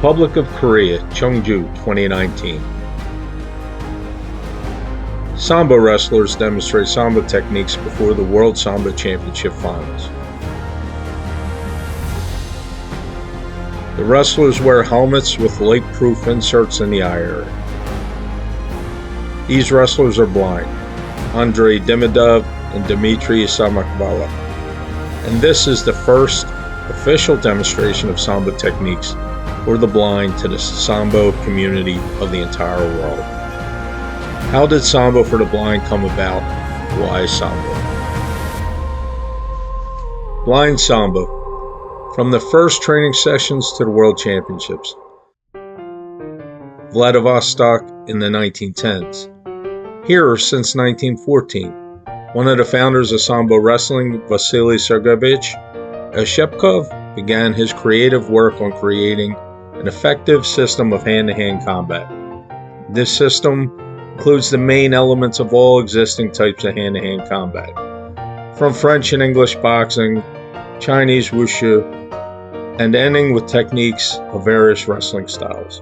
Republic of Korea, Cheongju, 2019. Sambo wrestlers demonstrate Sambo techniques before the World Sambo Championship Finals. The wrestlers wear helmets with light-proof inserts in the eye area. These wrestlers are blind, Andrei Demidov and Dmitry Samakvala, and this is the first official demonstration of Sambo techniques for the blind to the Sambo community of the entire world. How did Sambo for the blind come about? Why Sambo? Blind Sambo. From the first training sessions to the World Championships. Vladivostok in the 1910s. Here since 1914. One of the founders of Sambo wrestling, Vasily Sergeyevich Oshchepkov, began his creative work on creating an effective system of hand-to-hand combat. This system includes the main elements of all existing types of hand-to-hand combat, from French and English boxing, Chinese wushu, and ending with techniques of various wrestling styles.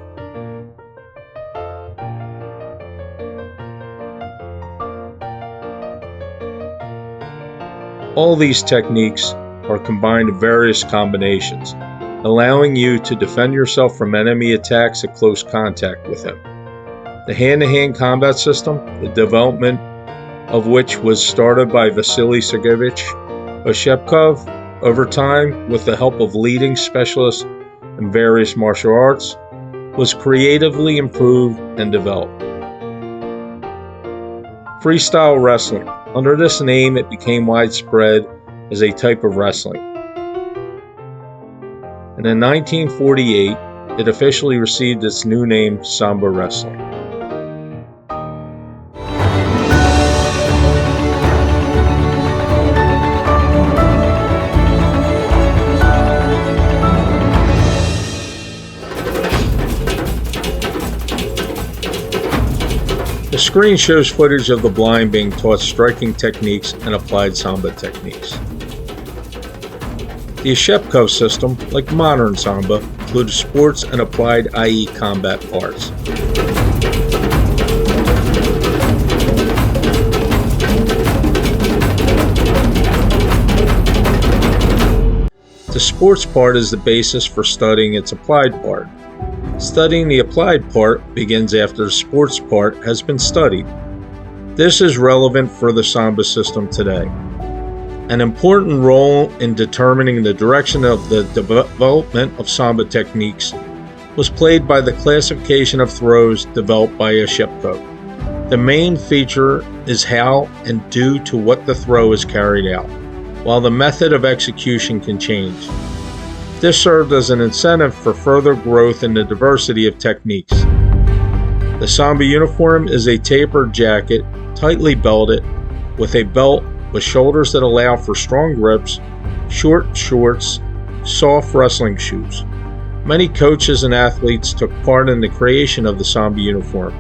All these techniques are combined in various combinations, allowing you to defend yourself from enemy attacks at close contact with them. The hand-to-hand combat system, the development of which was started by Vasily Sergeyevich Oshchepkov over time with the help of leading specialists in various martial arts, was creatively improved and developed. Freestyle wrestling. Under this name, it became widespread as a type of wrestling. And in 1948, it officially received its new name, Sambo Wrestling. The screen shows footage of the blind being taught striking techniques and applied Sambo techniques. The Oshchepkov system, like modern Sambo, includes sports and applied, i.e. combat parts. The sports part is the basis for studying its applied part. Studying the applied part begins after the sports part has been studied. This is relevant for the Sambo system today. An important role in determining the direction of the development of Sambo techniques was played by the classification of throws developed by Oshchepkov. The main feature is how and due to what the throw is carried out, while the method of execution can change. This served as an incentive for further growth in the diversity of techniques. The Sambo uniform is a tapered jacket, tightly belted, with a belt with shoulders that allow for strong grips, short shorts, soft wrestling shoes. Many coaches and athletes took part in the creation of the Sambo uniform.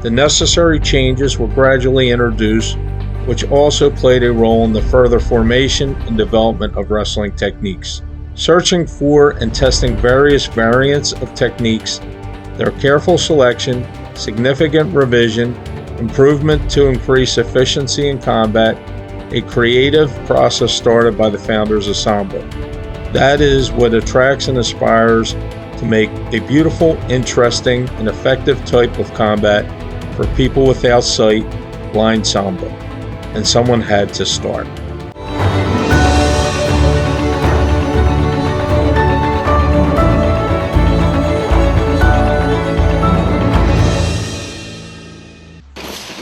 The necessary changes were gradually introduced, which also played a role in the further formation and development of wrestling techniques. Searching for and testing various variants of techniques, their careful selection, significant revision, improvement to increase efficiency in combat, a creative process started by the founders of Sambo. That is what attracts and inspires to make a beautiful, interesting, and effective type of combat for people without sight, blind Sambo. And someone had to start.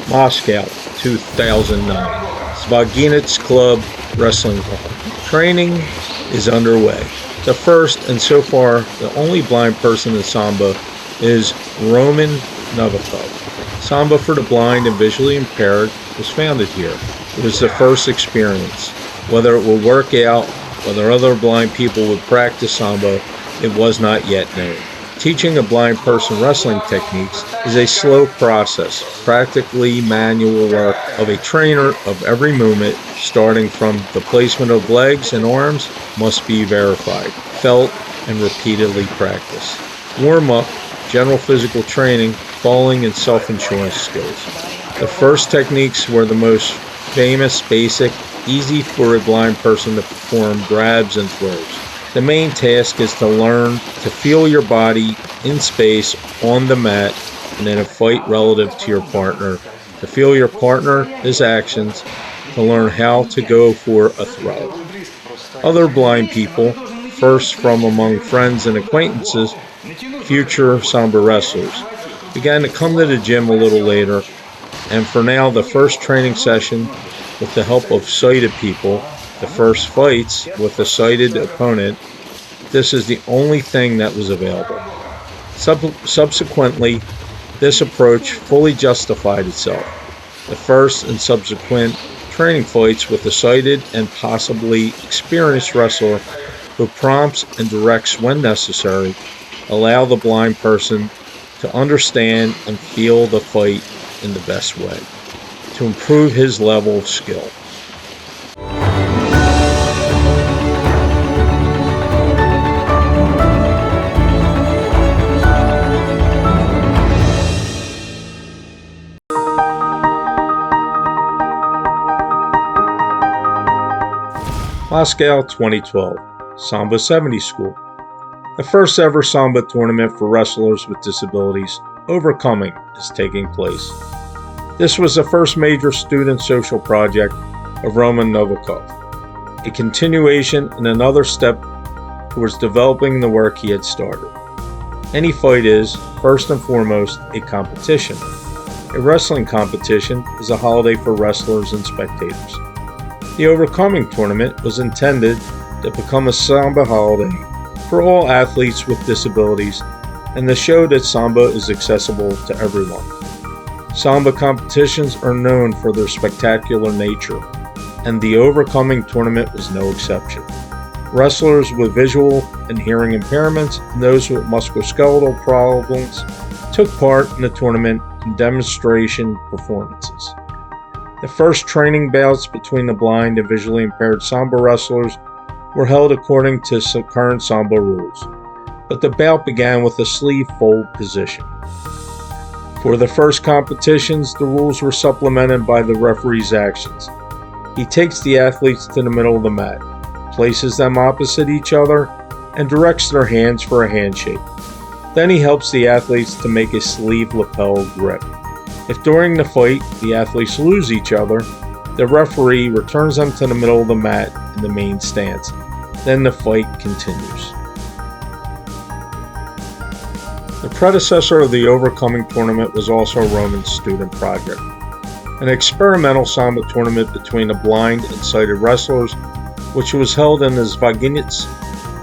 Moscow, 2009. Zvaginets Club Wrestling Hall. Training is underway. The first and so far the only blind person in Sambo is Roman Novikov. Sambo for the blind and visually impaired was founded here. It was the first experience. Whether it would work out, whether other blind people would practice Sambo, it was not yet known. Teaching a blind person wrestling techniques is a slow process, practically manual work of a trainer of every movement, starting from the placement of legs and arms, must be verified, felt, and repeatedly practiced. Warm-up, general physical training, falling, and self-insurance skills. The first techniques were the most famous, basic, easy for a blind person to perform grabs and throws. The main task is to learn to feel your body in space on the mat and in a fight relative to your partner, to feel your partner, his actions, to learn how to go for a throw. Other blind people, first from among friends and acquaintances, future Sambo wrestlers, began to come to the gym a little later, and for now the first training session with the help of sighted people, the first fights with a sighted opponent, this is the only thing that was available. Subsequently, this approach fully justified itself. The first and subsequent training fights with a sighted and possibly experienced wrestler who prompts and directs when necessary allow the blind person to understand and feel the fight in the best way, to improve his level of skill. Moscow 2012, Sambo 70 School. The first ever Sambo tournament for wrestlers with disabilities, Overcoming, is taking place. This was the first major student social project of Roman Novikov, a continuation and another step towards developing the work he had started. Any fight is, first and foremost, a competition. A wrestling competition is a holiday for wrestlers and spectators. The Overcoming tournament was intended to become a Sambo holiday for all athletes with disabilities and to show that Sambo is accessible to everyone. Sambo competitions are known for their spectacular nature, and the Overcoming tournament was no exception. Wrestlers with visual and hearing impairments and those with musculoskeletal problems took part in the tournament in demonstration performances. The first training bouts between the blind and visually impaired Sambo wrestlers were held according to current Sambo rules, but the bout began with a sleeve fold position. For the first competitions, the rules were supplemented by the referee's actions. He takes the athletes to the middle of the mat, places them opposite each other, and directs their hands for a handshake. Then he helps the athletes to make a sleeve lapel grip. If during the fight the athletes lose each other, the referee returns them to the middle of the mat in the main stance. Then the fight continues. The predecessor of the Overcoming tournament was also Roman's student project, an experimental Sambo tournament between the blind and sighted wrestlers, which was held in the Zvaginets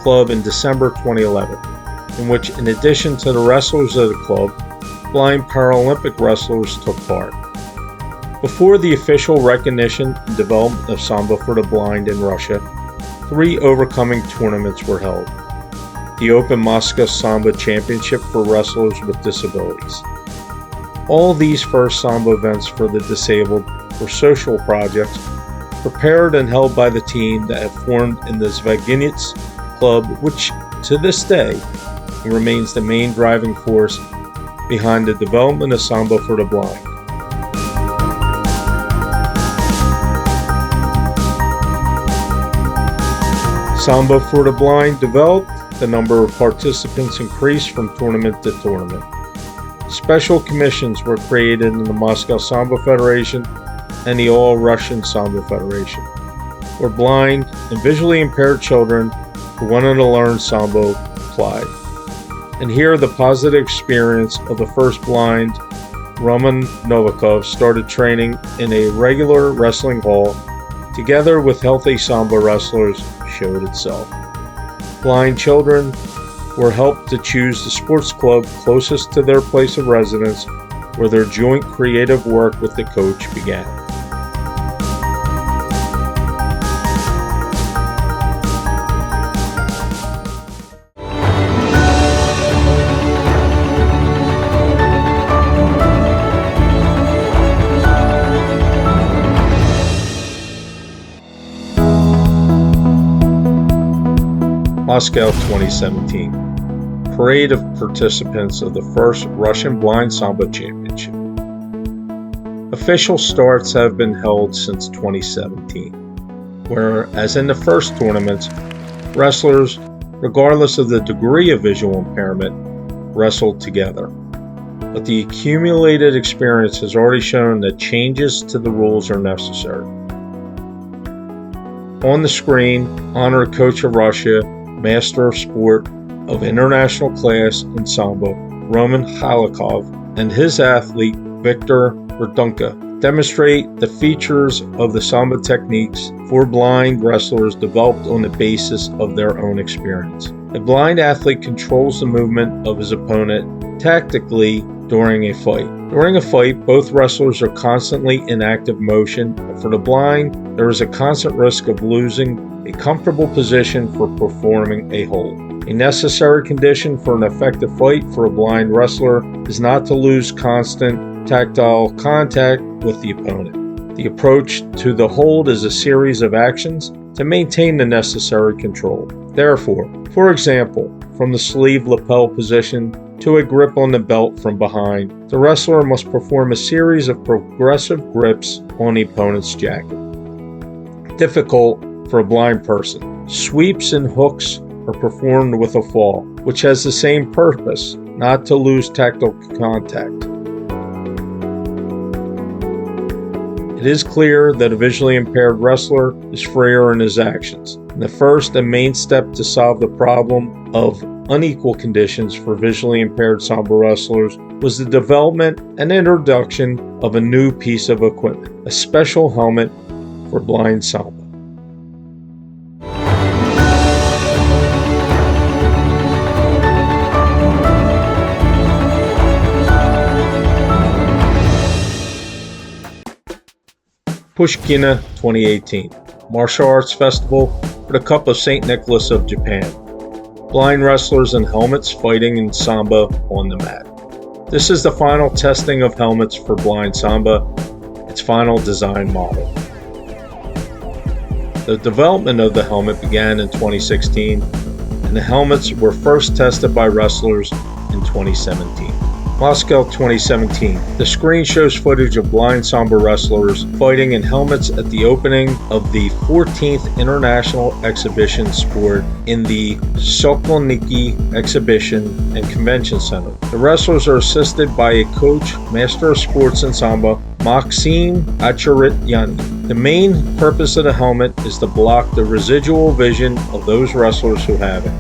club in December 2011, in which, in addition to the wrestlers of the club, blind Paralympic wrestlers took part. Before the official recognition and development of Sambo for the blind in Russia, 3 Overcoming tournaments were held. The Open Moscow Sambo Championship for wrestlers with disabilities. All these first Sambo events for the disabled were social projects prepared and held by the team that had formed in the Zvaginets club, which to this day remains the main driving force behind the development of Sambo for the blind. Sambo for the blind developed, the number of participants increased from tournament to tournament. Special commissions were created in the Moscow Sambo Federation and the All-Russian Sambo Federation, where blind and visually impaired children who wanted to learn Sambo applied. And here the positive experience of the first blind Roman Novikov started training in a regular wrestling hall together with healthy Sambo wrestlers showed itself. Blind children were helped to choose the sports club closest to their place of residence, where their joint creative work with the coach began. Moscow 2017, parade of participants of the first Russian Blind Sambo Championship. Official starts have been held since 2017, where, as in the first tournaments, wrestlers, regardless of the degree of visual impairment, wrestled together. But the accumulated experience has already shown that changes to the rules are necessary. On the screen, honored coach of Russia, master of sport of international class in Sambo, Roman Halikov, and his athlete, Viktor Verdunka, demonstrate the features of the Sambo techniques for blind wrestlers developed on the basis of their own experience. A blind athlete controls the movement of his opponent tactically during a fight. During a fight, both wrestlers are constantly in active motion, but for the blind, there is a constant risk of losing a comfortable position for performing a hold. A necessary condition for an effective fight for a blind wrestler is not to lose constant tactile contact with the opponent. The approach to the hold is a series of actions to maintain the necessary control. Therefore, for example, from the sleeve lapel position to a grip on the belt from behind, the wrestler must perform a series of progressive grips on the opponent's jacket. Difficult for a blind person. Sweeps and hooks are performed with a fall, which has the same purpose, not to lose tactile contact. It is clear that a visually impaired wrestler is freer in his actions. The first and main step to solve the problem of unequal conditions for visually impaired Sambo wrestlers was the development and introduction of a new piece of equipment, a special helmet for blind Sambo. Pushkina 2018, Martial Arts Festival for the Cup of St. Nicholas of Japan. Blind wrestlers in helmets fighting in Sambo on the mat. This is the final testing of helmets for blind Sambo, its final design model. The development of the helmet began in 2016, and the helmets were first tested by wrestlers in 2017. Moscow 2017. The screen shows footage of blind Sambo wrestlers fighting in helmets at the opening of the 14th International Exhibition Sport in the Sokolniki Exhibition and Convention Center. The wrestlers are assisted by a coach, master of sports in Sambo, Maxim Acharityani. The main purpose of the helmet is to block the residual vision of those wrestlers who have it,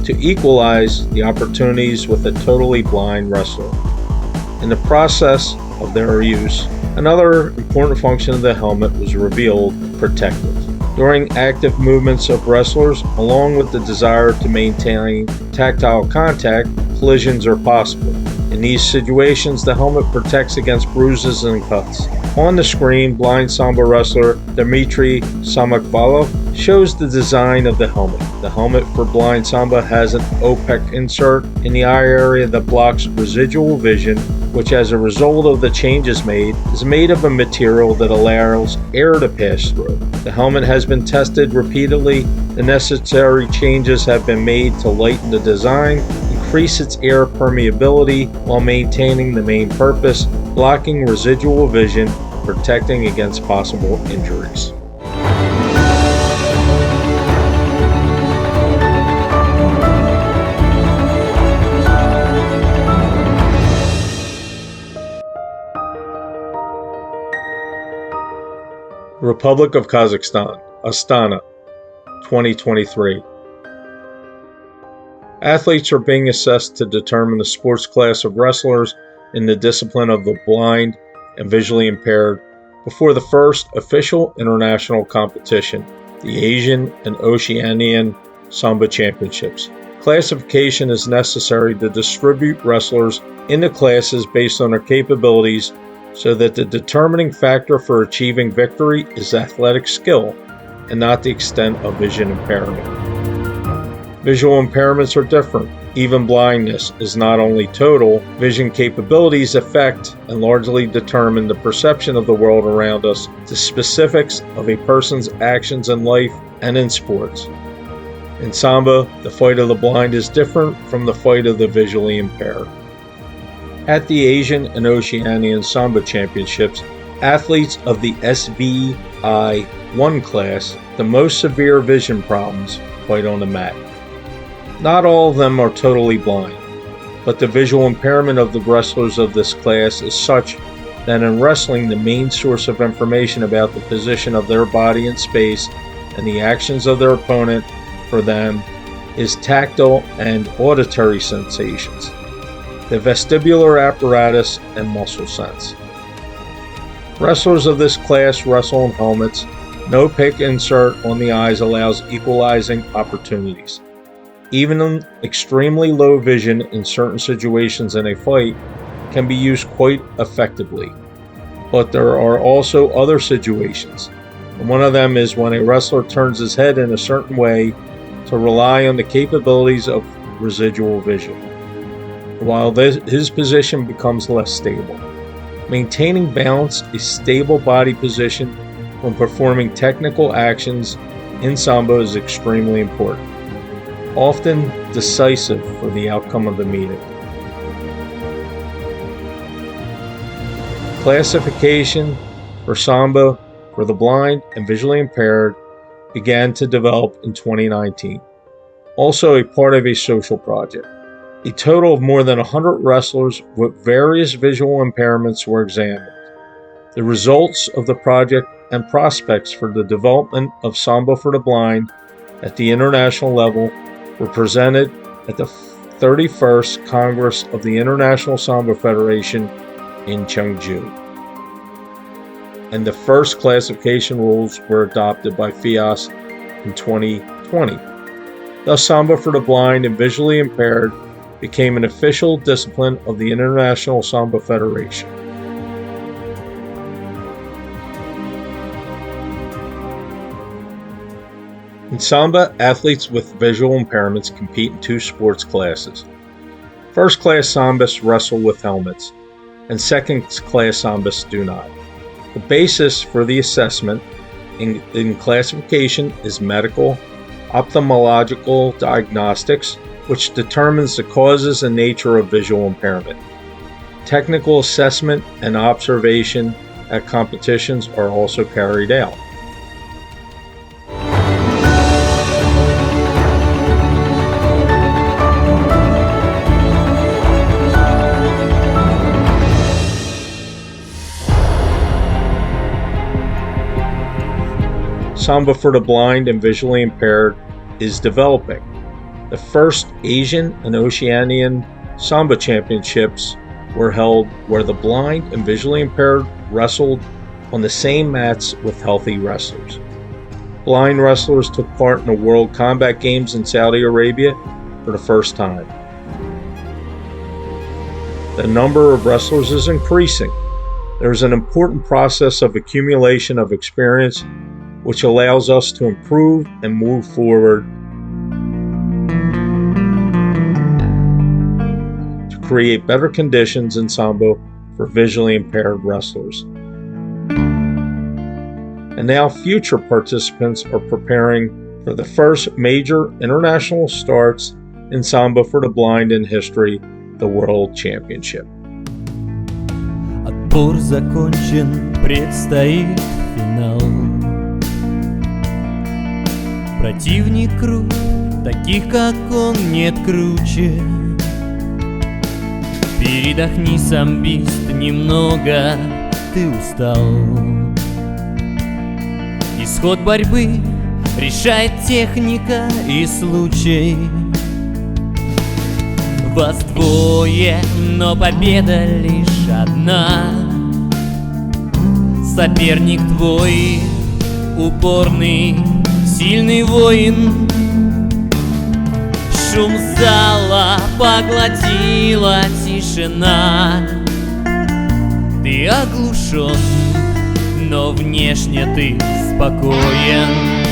to equalize the opportunities with a totally blind wrestler. In the process of their use, another important function of the helmet was revealed: protective. During active movements of wrestlers, along with the desire to maintain tactile contact, collisions are possible. In these situations, the helmet protects against bruises and cuts. On the screen, blind Sambo wrestler Dmitry Samakvalov shows the design of the helmet. The helmet for blind Sambo has an OPEC insert in the eye area that blocks residual vision, which as a result of the changes made, is made of a material that allows air to pass through. The helmet has been tested repeatedly. The necessary changes have been made to lighten the design, increase its air permeability while maintaining the main purpose, blocking residual vision, protecting against possible injuries. Republic of Kazakhstan, Astana, 2023. Athletes are being assessed to determine the sports class of wrestlers in the discipline of the blind and visually impaired before the first official international competition, the Asian and Oceanian Sambo Championships. Classification is necessary to distribute wrestlers into classes based on their capabilities so that the determining factor for achieving victory is athletic skill and not the extent of vision impairment. Visual impairments are different. Even blindness is not only total. Vision capabilities affect and largely determine the perception of the world around us, the specifics of a person's actions in life and in sports. In Sambo, the fight of the blind is different from the fight of the visually impaired. At the Asian and Oceanian Sambo Championships, athletes of the SVI-1 class, the most severe vision problems, fight on the mat. Not all of them are totally blind, but the visual impairment of the wrestlers of this class is such that in wrestling, the main source of information about the position of their body in space and the actions of their opponent for them is tactile and auditory sensations, the vestibular apparatus, and muscle sense. Wrestlers of this class wrestle in helmets. No pick insert on the eyes allows equalizing opportunities. Even in extremely low vision in certain situations in a fight can be used quite effectively. But there are also other situations. And one of them is when a wrestler turns his head in a certain way to rely on the capabilities of residual vision, while his position becomes less stable. Maintaining balance, a stable body position when performing technical actions in Sambo is extremely important, often decisive for the outcome of the meeting. Classification for Sambo for the blind and visually impaired began to develop in 2019, also a part of a social project. A total of more than 100 wrestlers with various visual impairments were examined. The results of the project and prospects for the development of Sambo for the blind at the international level were presented at the 31st Congress of the International Sambo Federation in Chengdu. And the first classification rules were adopted by FIAS in 2020. Thus, Sambo for the blind and visually impaired became an official discipline of the International Sambo Federation. In Sambo, athletes with visual impairments compete in two sports classes. First-class Sambists wrestle with helmets, and second-class Sambists do not. The basis for the assessment in classification is medical, ophthalmological diagnostics, which determines the causes and nature of visual impairment. Technical assessment and observation at competitions are also carried out. Sambo for the blind and visually impaired is developing. The first Asian and Oceanian Sambo Championships were held where the blind and visually impaired wrestled on the same mats with healthy wrestlers. Blind wrestlers took part in the World Combat Games in Saudi Arabia for the first time. The number of wrestlers is increasing. There is an important process of accumulation of experience which allows us to improve and move forward to create better conditions in Sambo for visually impaired wrestlers. And now future participants are preparing for the first major international starts in Sambo for the blind in history, the World Championship. Отбор закончен, предстоит финал. Противник крут, таких как он нет круче. Передохни, самбист, немного, ты устал. Исход борьбы решает техника и случай. Вас двое, но победа лишь одна. Соперник твой упорный, сильный воин. Шум зала поглотила тишина. Ты оглушен, но внешне ты спокоен.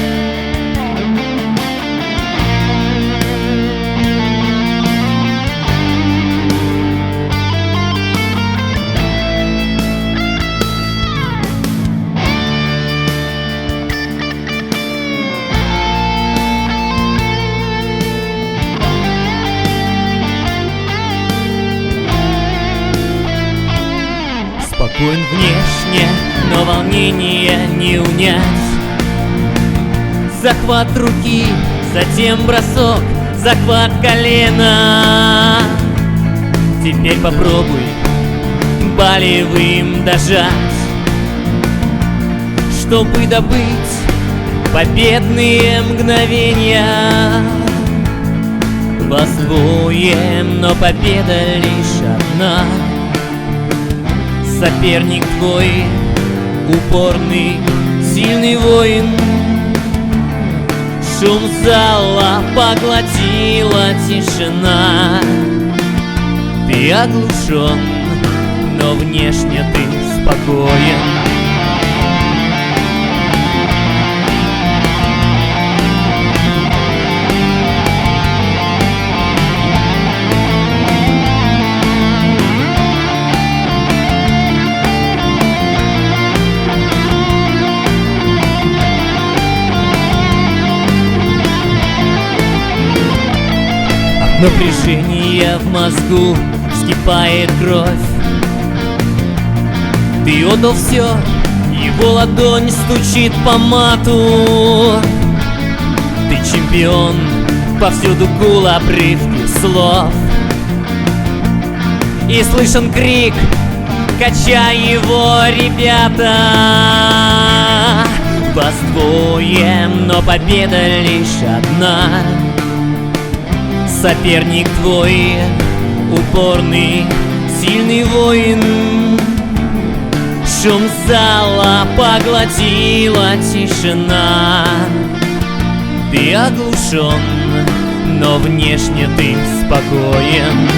Спокоен внешне, но волнение не унять. Захват руки, затем бросок, захват колена. Теперь попробуй болевым дожать, чтобы добыть победные мгновения. Возвоем, но победа лишь одна. Соперник твой упорный, сильный воин. Шум зала поглотила тишина. Ты оглушен, но внешне ты спокоен. Напряжение в мозгу, вскипает кровь. Ты отдал все, его ладонь стучит по мату. Ты чемпион, повсюду гул обрывки слов. И слышен крик, качай его, ребята. Вас двое, но победа лишь одна. Соперник твой упорный, сильный воин. Шум зала поглотила тишина. Ты оглушен, но внешне ты спокоен.